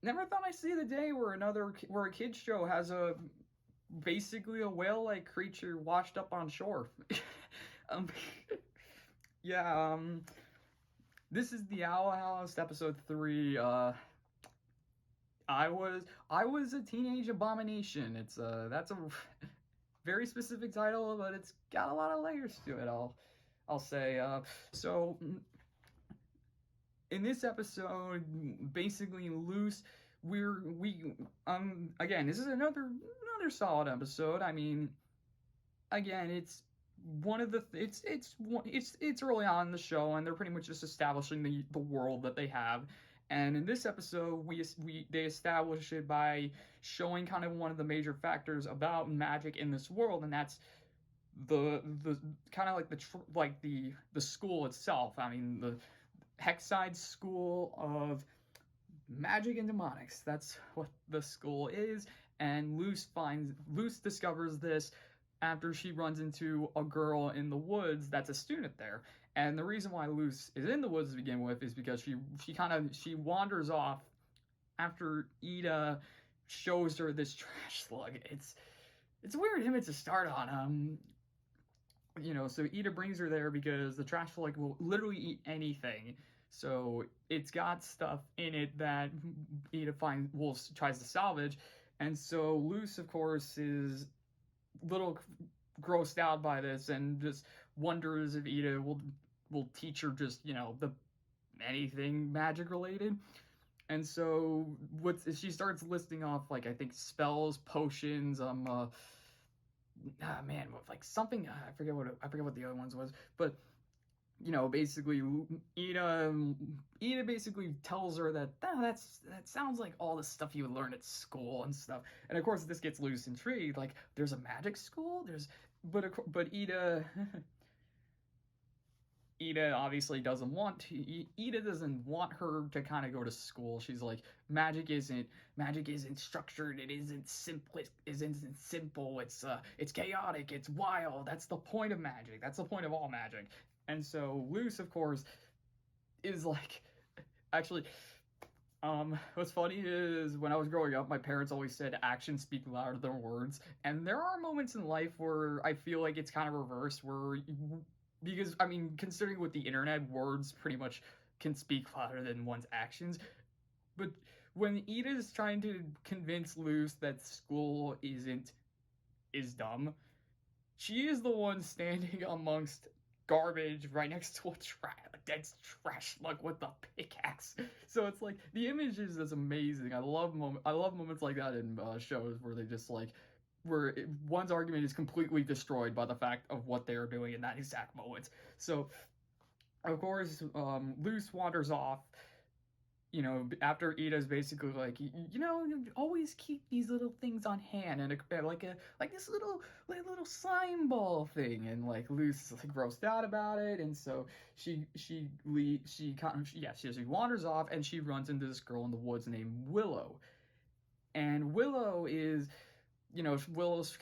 never thought I'd see the day where a kids show has a basically a whale-like creature washed up on shore. um, yeah. This is the Owl House, episode 3. I was a teenage abomination. That's a very specific title, but it's got a lot of layers to it. I'll say. So in this episode, basically, Luce, we again, this is another solid episode. I mean, again, it's one of the it's early on in the show, and they're pretty much just establishing the world that they have. And in this episode, they establish it by showing kind of one of the major factors about magic in this world, and that's the kind of like the school itself. I mean, the Hexside School of Magic and Demonics. That's what the school is. And Luce discovers this after she runs into a girl in the woods that's a student there. And the reason why Luce is in the woods to begin with is because she wanders off after Ida shows her this trash slug. It's a weird image to start on. So Ida brings her there because the trash slug will literally eat anything. So it's got stuff in it that Ida tries to salvage, and so Luce, of course, is a little grossed out by this and just wonders if Ida will teach her just the anything magic related. And so she starts listing off, like, I think spells, potions, like something, I forget what the other ones was, but basically Ida basically tells her that sounds like all the stuff you would learn at school and stuff. And of course this gets Luce intrigued, like, there's a magic school, but Ida obviously doesn't want her to kind of go to school. She's like, magic isn't structured, it isn't simple, it's chaotic, it's wild. That's the point of magic. That's the point of all magic. And so Luce, of course, is like, actually, what's funny is when I was growing up, my parents always said actions speak louder than words. And there are moments in life where I feel like it's kind of reversed, because, I mean, considering with the internet, words pretty much can speak louder than one's actions. But when Ida's trying to convince Luce that school is dumb, she is the one standing amongst garbage right next to a dead trash slug with a pickaxe. So it's like, the image is just amazing. I love moments like that in shows where they just like, where one's argument is completely destroyed by the fact of what they're doing in that exact moment. So of course, Luce wanders off, after Ida's basically like, always keep these little things on hand, and like this little slime ball thing, and like Luce is like grossed out about it, and so she wanders off, and she runs into this girl in the woods named Willow, and Willow's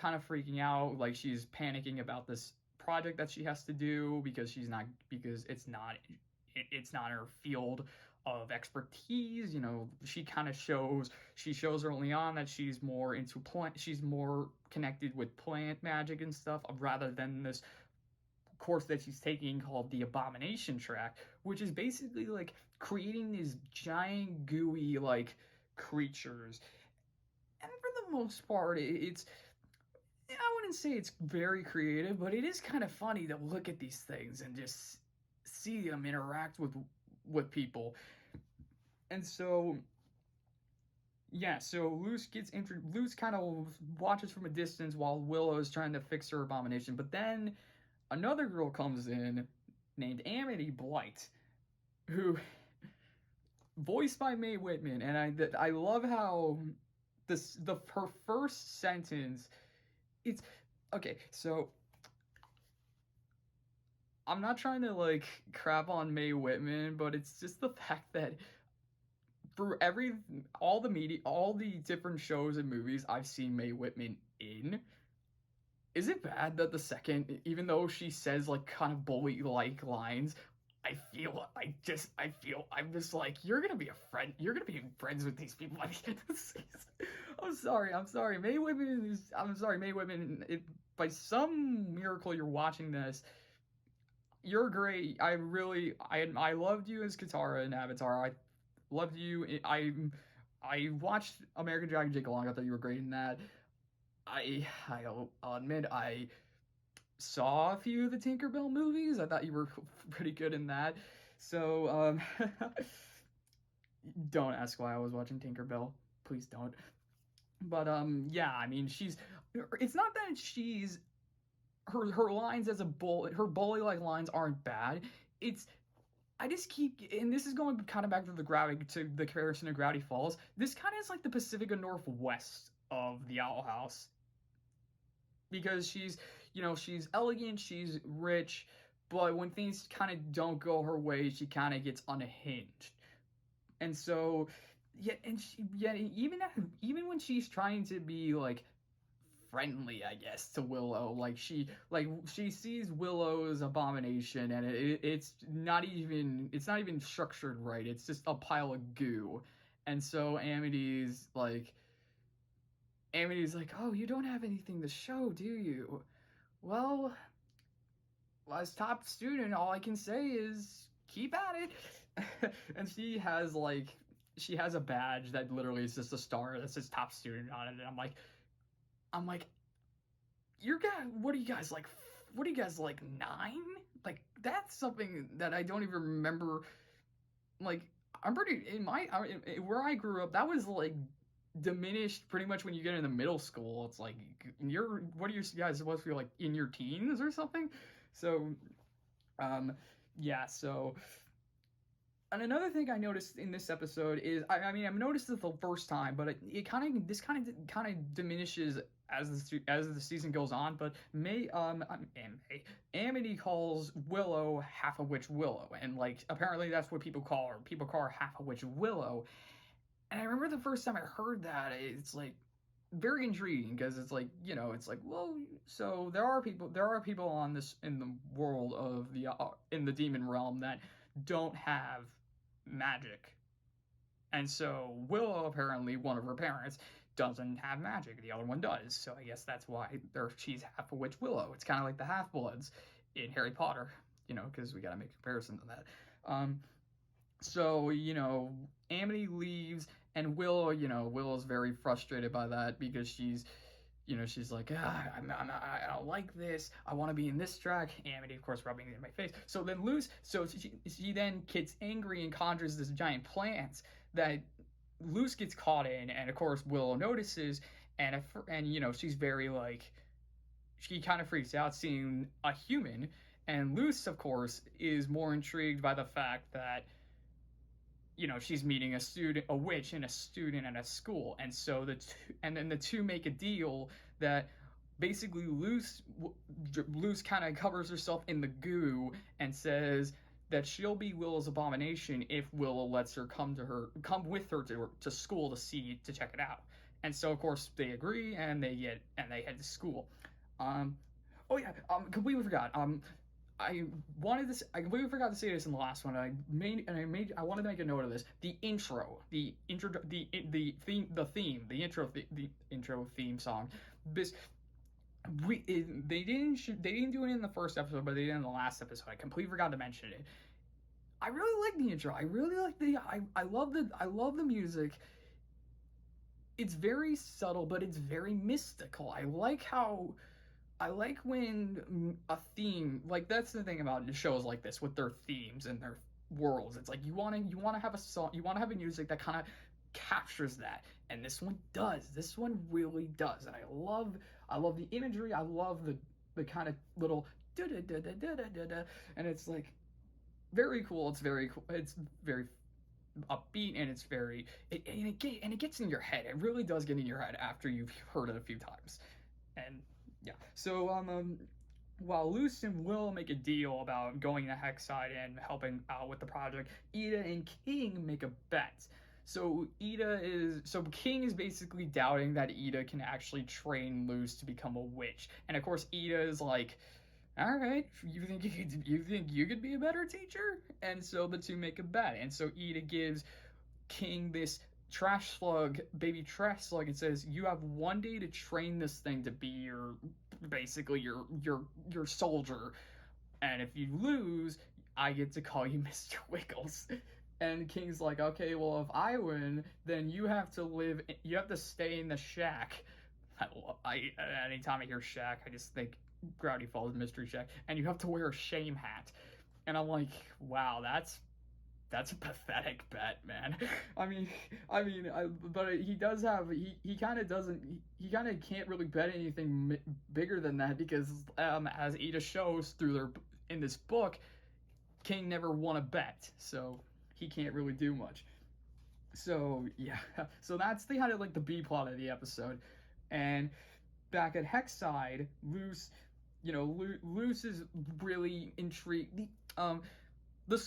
kind of freaking out, like she's panicking about this project that she has to do because it's not her field of expertise. She shows early on that she's more into she's more connected with plant magic and stuff rather than this course that she's taking called the Abomination track, which is basically like creating these giant gooey like creatures. And for the most part, I wouldn't say it's very creative, but it is kind of funny to look at these things and just see them interact with people. And so Luce kind of watches from a distance while Willow is trying to fix her abomination. But then another girl comes in named Amity Blight, who voiced by Mae Whitman, and I love how her first sentence, it's okay. So I'm not trying to like crap on Mae Whitman, but it's just the fact that for all the different shows and movies I've seen Mae Whitman in, is it bad that the second, even though she says like kind of bully like lines, I'm just like, you're gonna be a friend. You're gonna be friends with these people. I'm sorry, May Women is. I'm sorry, May Women. If by some miracle you're watching this, you're great. I loved you as Katara in Avatar. I loved you. I watched American Dragon Jake Long. I thought you were great in that. I'll admit I saw a few of the Tinkerbell movies. I thought you were pretty good in that. So don't ask why I was watching Tinkerbell. Please don't. But yeah, I mean she's. It's not that she's her lines as a bully. Her bully like lines aren't bad. It's I just keep, and this is going kind of back to the comparison of Gravity Falls. This kind of is like the Pacific Northwest of the Owl House because she's elegant, she's rich, but when things kind of don't go her way, she kind of gets unhinged. And so, even when she's trying to be like friendly, I guess, to Willow. She sees Willow's abomination, and it's not even structured right. It's just a pile of goo, and so Amity's like, oh, you don't have anything to show, do you? Well, as top student, all I can say is keep at it. And she has a badge that literally is just a star that says top student on it, and I'm like, you're guys. What are you guys like? What are you guys like 9? Like that's something that I don't even remember. Like I'm pretty where I grew up. That was like diminished pretty much when you get into middle school. It's like what are you guys supposed to be like in your teens or something? So, yeah. So. And another thing I noticed in this episode is, I mean, I've noticed it the first time, but it kind of diminishes as the season goes on. But Amity calls Willow half a witch Willow, and like apparently that's what people call her. People call her half a witch Willow. And I remember the first time I heard that, it's like very intriguing because it's like it's like, well, so there are people on this in the world of in the demon realm that don't have magic. And so Willow, apparently one of her parents, doesn't have magic. The other one does. So I guess that's why she's half a witch Willow. It's kind of like the Half-Bloods in Harry Potter, because we got to make a comparison to that. So, Amity leaves, and Willow's very frustrated by that because she's like, I don't like this. I want to be in this track. Amity, of course, rubbing it in my face. So then she then gets angry and conjures this giant plant that Luce gets caught in, and of course Willow notices, and she's very like, she kind of freaks out seeing a human, and Luce, of course, is more intrigued by the fact that she's meeting a witch and a student at a school, and so the two make a deal that basically Luce kind of covers herself in the goo and says that she'll be Willow's abomination if Willow lets her come with her to school to check it out. And so of course they agree and they head to school. Completely forgot. I completely forgot to say this in the last one. I wanted to make a note of this. The intro theme song. They didn't do it in the first episode, but they did it in the last episode. I completely forgot to mention it. I really like the intro. I really like I love the music. It's very subtle, but it's very mystical. I like when a theme, like that's the thing about shows like this with their themes and their worlds. It's like you want to have a song, you want to have a music that kind of captures that, and this one does. This one really does, and I love the imagery. I love the kind of little da da da da da da da, and it's like very cool. It's very cool. It's very upbeat, and it gets in your head. It really does get in your head after you've heard it a few times, and. Yeah. So while Luce and Will make a deal about going to Hexside and helping out with the project, Ida and King make a bet. So King is basically doubting that Ida can actually train Luce to become a witch. And of course Ida is like, all right, you think you could be a better teacher? And so the two make a bet. And so Ida gives King this baby trash slug, and says, "You have one day to train this thing to be basically your soldier. And if you lose, I get to call you Mr. Wiggles." And King's like, "Okay, well, if I win, then you have to stay in the shack." Anytime I hear shack, I just think Gravity Falls Mystery Shack, and you have to wear a shame hat. And I'm like, wow, that's a pathetic bet, man. I mean, but he does have he kind of doesn't he kind of can't really bet anything bigger than that, because as Ida shows through their in this book, King never won a bet, so he can't really do much. So yeah, so that's the kind of like the B plot of the episode. And back at Hexside, Luce is really intrigued. The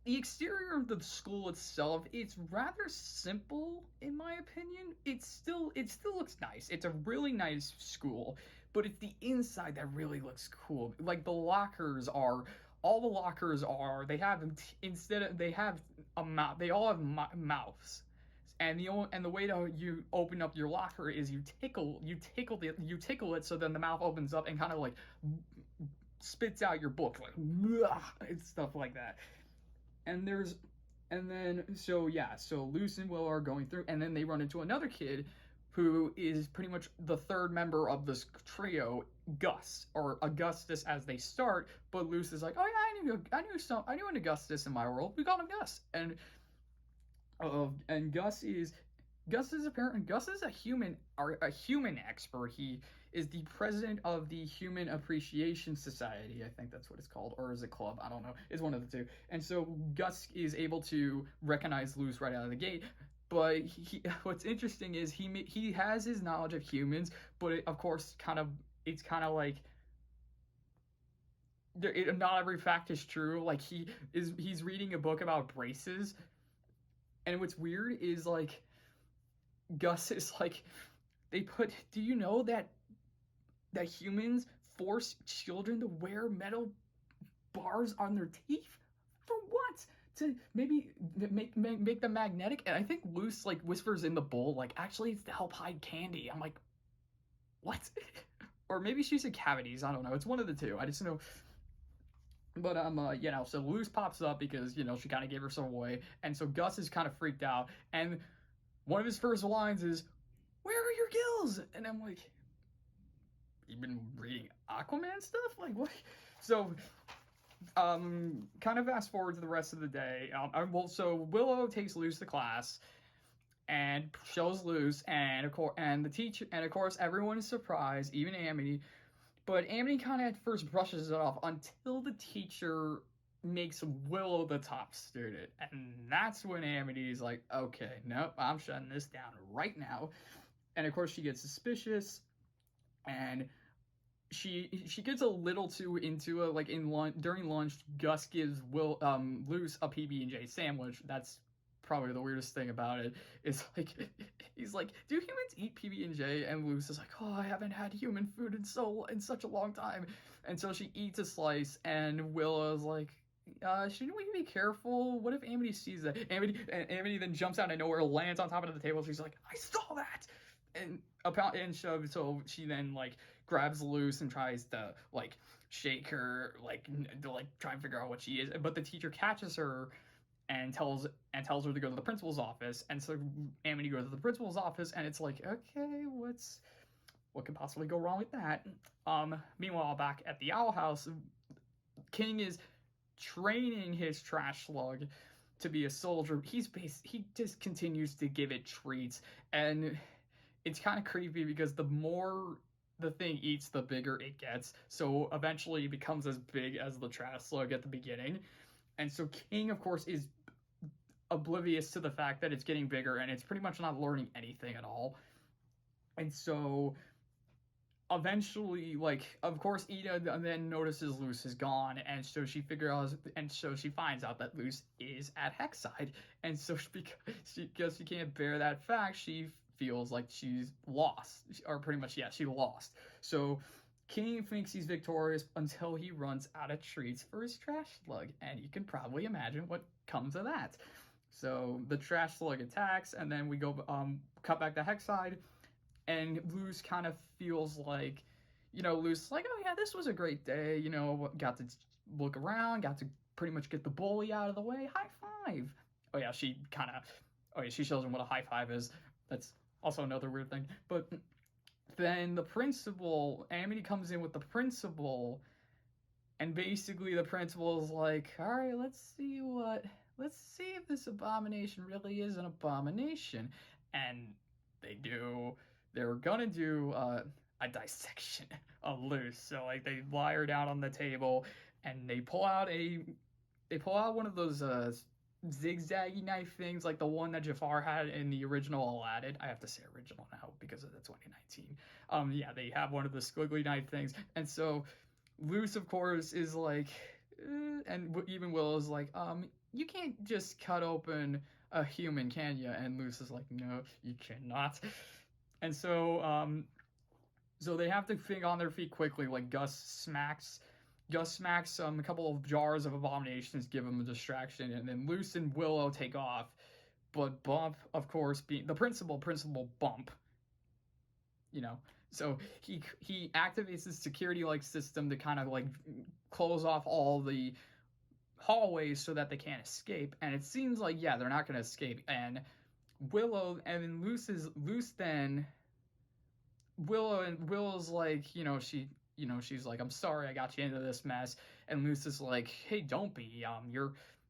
the the exterior of the school itself, it's rather simple in my opinion. It still looks nice. It's a really nice school, but it's the inside that really looks cool. Like the lockers are all the lockers are they have instead of they have a mouth. They all have mouths. And the way to you open up your locker is you tickle it, so then the mouth opens up and kind of like spits out your book, like and stuff like that. And there's and then so yeah, so Luce and Will are going through, and then they run into another kid who is pretty much the third member of this trio, Gus, or Augustus as they start. But Luce is like, "Oh yeah, I knew an Augustus in my world. We call him Gus." And Gus is a human expert. He is the president of the Human Appreciation Society. I think that's what it's called, or is it club? I don't know. It's one of the two. And so Gus is able to recognize Luce right out of the gate. But what's interesting is he has his knowledge of humans, but of course, it's kind of like not every fact is true. Like he's reading a book about braces, and what's weird is like Gus is like, do you know that humans force children to wear metal bars on their teeth? For what? To maybe make them magnetic? And I think Luce like whispers in the bowl, like, actually it's to help hide candy. I'm like, what? Or maybe she said cavities. I don't know. It's one of the two. I just know. But so Luce pops up because she kind of gave herself away, and so Gus is kind of freaked out, and one of his first lines is, "Where are your gills?" And I'm like, "You've been reading Aquaman stuff? Like what?" So, kind of fast forward to the rest of the day. So Willow takes Luce to class and shows Luce, and the teacher, and of course everyone is surprised, even Amity. But Amity kind of at first brushes it off until the teacher makes Willow the top student. And that's when Amity's like, "Okay, nope, I'm shutting this down right now." And of course she gets suspicious, and she gets a little too into it. Like during lunch, Gus gives Luce a PB&J sandwich. That's probably the weirdest thing about it. Is like he's like, "Do humans eat PB&J?" And Luce is like, "Oh, I haven't had human food in such a long time." And so she eats a slice, and Willow's like, "Shouldn't we be careful? What if Amity sees that?" Amity then jumps out of nowhere, lands on top of the table. She's like, "I saw that!" So she then like grabs Luce and tries to like shake her, like to like try and figure out what she is. But the teacher catches her and tells her to go to the principal's office. And so Amity goes to the principal's office, and it's like, okay, what could possibly go wrong with that? Meanwhile, back at the Owl House, King is training his trash slug to be a soldier. He just continues to give it treats, and it's kind of creepy because the more the thing eats, the bigger it gets. So eventually it becomes as big as the trash slug at the beginning. And so King, of course, is oblivious to the fact that it's getting bigger, and it's pretty much not learning anything at all. And so eventually, like, of course, Ida then notices Luce is gone, and so she finds out that Luce is at Hexside. And so because she can't bear that fact, she feels like she's lost, or pretty much, yeah, she lost. So King thinks he's victorious until he runs out of treats for his trash slug, and you can probably imagine what comes of that. So the trash slug attacks, and then we go cut back to Hexside, and Luz kind of feels like, Luz is like, oh yeah, this was a great day. Got to look around, got to pretty much get the bully out of the way. High five. Oh yeah, she shows him what a high five is. That's also another weird thing. But then the principal, Amity comes in with the principal, and basically the principal is like, all right, let's see if this abomination really is an abomination. And they're gonna do a dissection of Luz. So like they lie her down on the table, and they pull out one of those zigzaggy knife things, like the one that Jafar had in the original Aladdin. I have to say original now because of the 2019. Yeah, they have one of the squiggly knife things, and so Luz, of course, is like, and even Willow's like, you can't just cut open a human, can you? And Luz is like, no, you cannot. And so they have to think on their feet quickly. Like Gus smacks a couple of jars of abominations, give him a distraction, and then Luz and Willow take off. But Bump, of course, being the principal Bump, so he activates his security like system to kind of like close off all the hallways so that they can't escape. And it seems like, yeah, they're not going to escape. And Willow and Willow's like, she's like, I'm sorry I got you into this mess. And Luz is like, hey, don't be.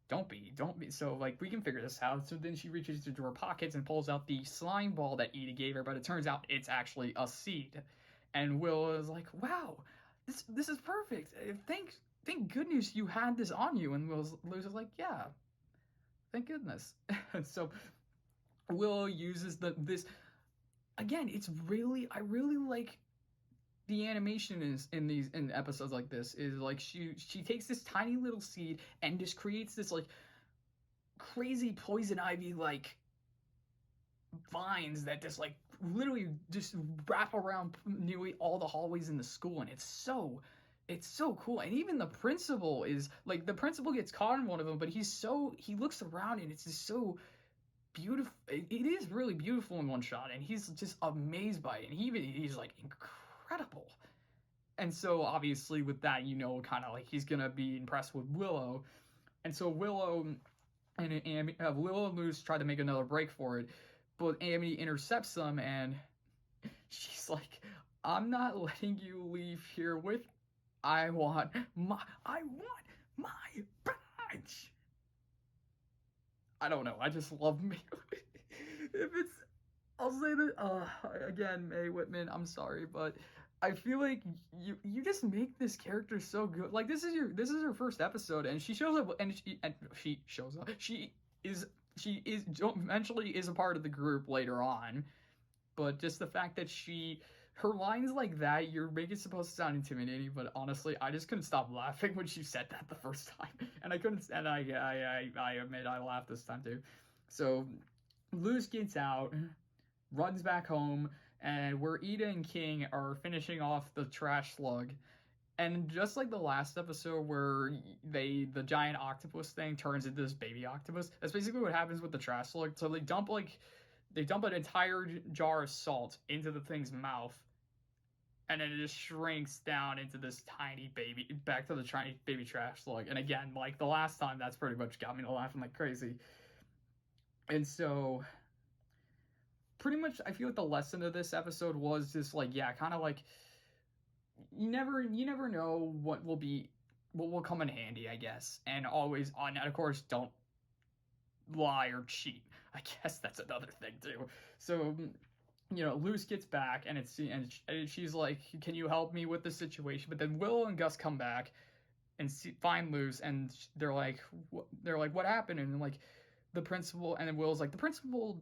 Don't be. So, like, we can figure this out. So then she reaches into her pockets and pulls out the slime ball that Eda gave her, but it turns out it's actually a seed. And Willow is like, wow, this is perfect. Thank goodness you had this on you. And Luz is like, yeah, thank goodness. So Willow uses this again. I really like the animation in episodes like this. Is like she takes this tiny little seed and just creates this like crazy poison ivy like vines that just like literally just wrap around nearly all the hallways in the school, and it's so cool. And even the principal gets caught in one of them, but he looks around and it's just so beautiful. It is really beautiful in one shot, and he's just amazed by it, and he's like incredible. And so obviously with that, kind of like he's gonna be impressed with Willow. And so Willow and Luz try to make another break for it, but Amity intercepts them, and she's like, I'm not letting you leave here with I want my badge. I don't know, I just love me. I'll say that again, Mae Whitman, I'm sorry, but I feel like you just make this character so good. Like this is her first episode, and she shows up, and she shows up. She eventually is a part of the group later on, but just the fact that her lines like that, you're making it supposed to sound intimidating, but honestly, I just couldn't stop laughing when she said that the first time, and I admit I laughed this time too. So Luz gets out, runs back home, and where Eda and King are finishing off the trash slug. And just like the last episode where the giant octopus thing turns into this baby octopus, that's basically what happens with the trash slug. So they dump an entire jar of salt into the thing's mouth, and then it just shrinks down into this tiny baby, back to the tiny baby trash slug. And again, like the last time, that's pretty much got me laughing like crazy. And so pretty much I feel like the lesson of this episode was just like, yeah, kind of like you never know what will come in handy, I guess. And always on that, of course, don't lie or cheat. I guess that's another thing too. So Luz gets back, and she's like, can you help me with the situation? But then Willow and Gus come back and find Luz, and they're like what happened? And like the principal, and then Willow's like, the principal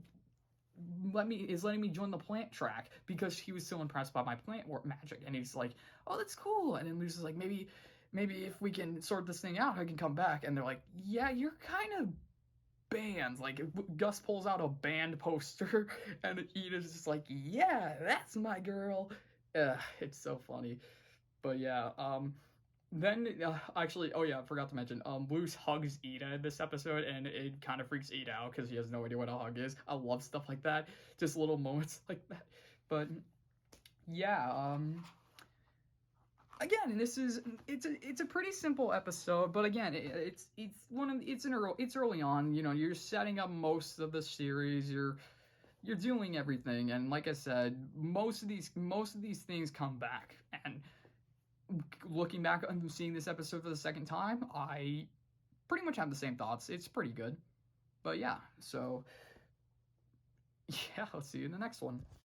is letting me join the plant track because he was so impressed by my plant magic. And he's like, oh, that's cool. And then Luz is like, maybe if we can sort this thing out, I can come back. And they're like, yeah, you're kind of banned. Like Gus pulls out a band poster, and Eda's just like, yeah, that's my girl. It's so funny. But yeah, then actually, oh yeah, I forgot to mention, Bruce hugs Ida in this episode, and it kind of freaks Ida out because he has no idea what a hug is. I love stuff like that, just little moments like that. But yeah, again, it's a pretty simple episode, but again, it's early on. You know, you're setting up most of the series. You're doing everything, and like I said, most of these things come back. And looking back and seeing this episode for the second time, I pretty much have the same thoughts. It's pretty good, but yeah. So yeah, let's see you in the next one.